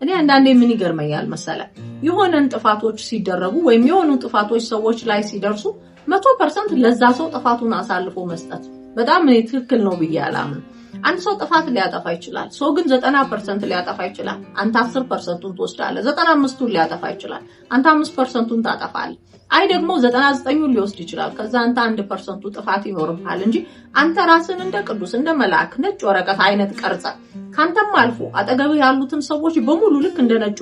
እኔ አንዳንዴ ምን ይገርመኛል መሰለ የሆነን ጥፋቶች ሲደረጉ ወይም የሆኑ ጥፋቶች ሰዎች ላይ ሲደርሱ 100% ለዛ ሰው ጥፋቱን አሳልፎ መስጠት በጣም ትክክል ነው ብዬ አላምንም። አንድ ሰው ጥፋት ሊያጠፋ ይችላል። ሰው ግን 90% ሊያጠፋ ይችላል። አንተ 10%ቱን ትወስዳለህ። 95ቱን ሊያጠፋ ይችላል። አንተ 5%ቱን ታጠፋለህ። አይ ደግሞ 99ን ሊወስድ ይችላል። ከዛ አንተ 1%ቱ ጥፋት ይኖርብሃል እንጂ አንተ ራስን እንደ ቅዱስ እንደ መልአክ ነጭ ወረቀት አይነት ቀርጸ ካንተም አልፎ አጠገብህ ያሉትን ሰዎች በሙሉ ልክ እንደ ነጭ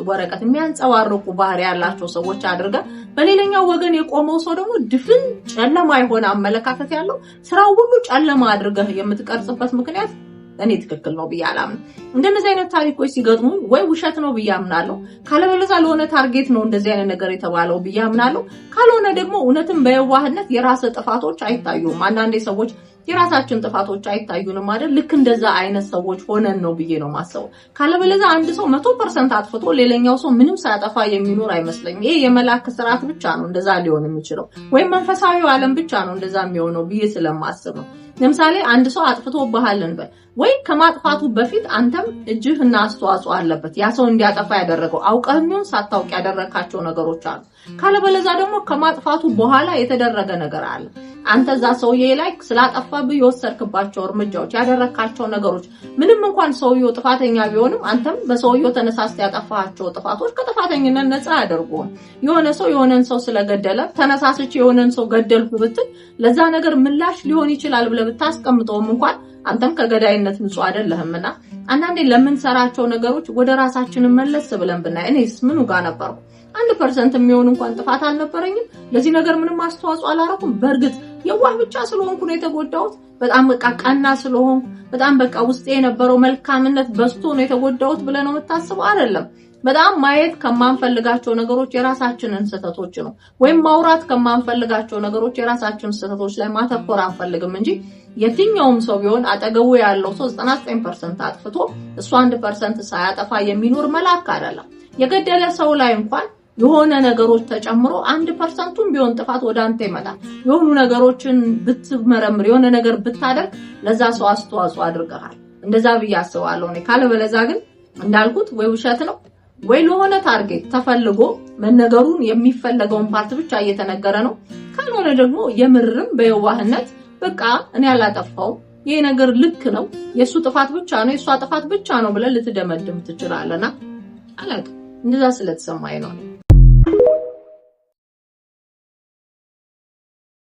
ወረቀት የሚያንጸባርቁ ባህሪ ያላቸው ሰዎች አድርገ በሌላኛው ወገን የቆመው ሰው ደግሞ ድፍን ጨለማ የሆነ አመለካከት ያለው ስራው ሁሉ ጨለማ አድርገህ የምትቀርጽበት ምክንያት እኔ ትክክል ነው ብዬ አላምንም። እንደነዚህ አይነት ታሪኮች ሲገጥሙ ወይ ውሸት ነው ብዬ አምናለሁ፣ ካለበለዚያ ለሆነ ታርጌት ነው እንደዚህ አይነት ነገር የተባለው ብዬ አምናለሁ። ካልሆነ ደግሞ እውነትም በየዋህነት የራስ ጥፋቶች አይታዩም። አንዳንዴ ሰዎች የራሳችን ጥፋቶች አይታዩንም አይደል? ልክ እንደዛ አይነት ሰዎች ሆነን ነው ብዬ ነው ማሰው። ካለበለዚያ አንድ ሰው 100% አጥፍቶ ሌላኛው ሰው ምንም ሳያጠፋ የሚኖር አይመስለኝም። ይሄ የመላክ ስርዓት ብቻ ነው እንደዛ ሊሆን የሚችለው፣ ወይም መንፈሳዊው ዓለም ብቻ ነው እንደዛ የሚሆነው ብዬ ስለማስብ ነው። ለምሳሌ አንድ ሰው አጥፍቶብሃል እንበል፣ ወይ ከማጥፋቱ በፊት አንተም እጅህና አስተዋጽኦ አለበት ያ ሰው እንዲያጠፋ ያደረገው አውቀህም ይሁን ሳታውቅ ያደረካቸው ነገሮች አሉ። ካለበለዚያ ደግሞ ከማጥፋቱ በኋላ የተደረገ ነገር አለ። አንተ ዛ ሰውዬ ላይ ስላጠፋብህ የወሰድክባቸው እርምጃዎች ያደረካቸው ነገሮች ምንም እንኳን ሰውዬው ጥፋተኛ ቢሆንም አንተም በሰውዬው ተነሳስተህ ያጠፋቸው ጥፋቶች ከጥፋተኝነት ነፃ ያደርጉን። የሆነ ሰው የሆነን ሰው ስለገደለ ተነሳስቼ የሆነን ሰው ገደልኩ ብትል ለዛ ነገር ምላሽ ሊሆን ይችላል ብለህ ብታስቀምጠውም እንኳን አንተም ከገዳይነት ንጹህ አይደለህምና አንዳንዴ ለምን ሰራቸው ነገሮች ወደ ራሳችን መለስ ብለን ብናይ እኔስ ምኑ ጋር ነበርኩ? 1% የሚሆን እንኳን ጥፋት አልነበረኝም። ለዚህ ነገር ምንም አስተዋጽኦ አላረኩም። በእርግጥ የዋህ ብቻ ስለሆንኩ ነው የተጎዳሁት። በጣም በቃ ቀና ስለሆንኩ በጣም በቃ ውስጤ የነበረው መልካምነት በስቶ ነው የተጎዳሁት ብለህ ነው የምታስበው? አይደለም። በጣም ማየት ከማንፈልጋቸው ነገሮች የራሳችንን ስህተቶች ነው፣ ወይም ማውራት ከማንፈልጋቸው ነገሮች የራሳችንን ስህተቶች ላይ ማተኮር አንፈልግም እንጂ የትኛውም ሰው ቢሆን አጠገቡ ያለው ሰው 99% አጥፍቶ እሱ 1% ሳያጠፋ የሚኖር መልአክ አይደለም። የገደለ ሰው ላይ እንኳን የሆነ ነገሮች ተጨምሮ 1%ቱም ቢሆን ጥፋት ወደ አንተ ይመጣል። የሆኑ ነገሮችን ብትመረምር የሆነ ነገር ብታደርግ ለዛ ሰው አስተዋጽኦ አድርገሃል። እንደዛ ብዬ አስባለሁ እኔ። ካለበለዚያ ግን እንዳልኩት ወይ ውሸት ነው ወይ ለሆነ ታርጌት ተፈልጎ መነገሩን የሚፈለገውን ፓርት ብቻ እየተነገረ ነው። ካልሆነ ደግሞ የምርም በየዋህነት በቃ እኔ ያላጠፋው ይሄ ነገር ልክ ነው የሱ ጥፋት ብቻ ነው የሷ ጥፋት ብቻ ነው ብለህ ልትደመድም ትችላለና አላውቅም። እንደዛ ስለተሰማኝ ነው።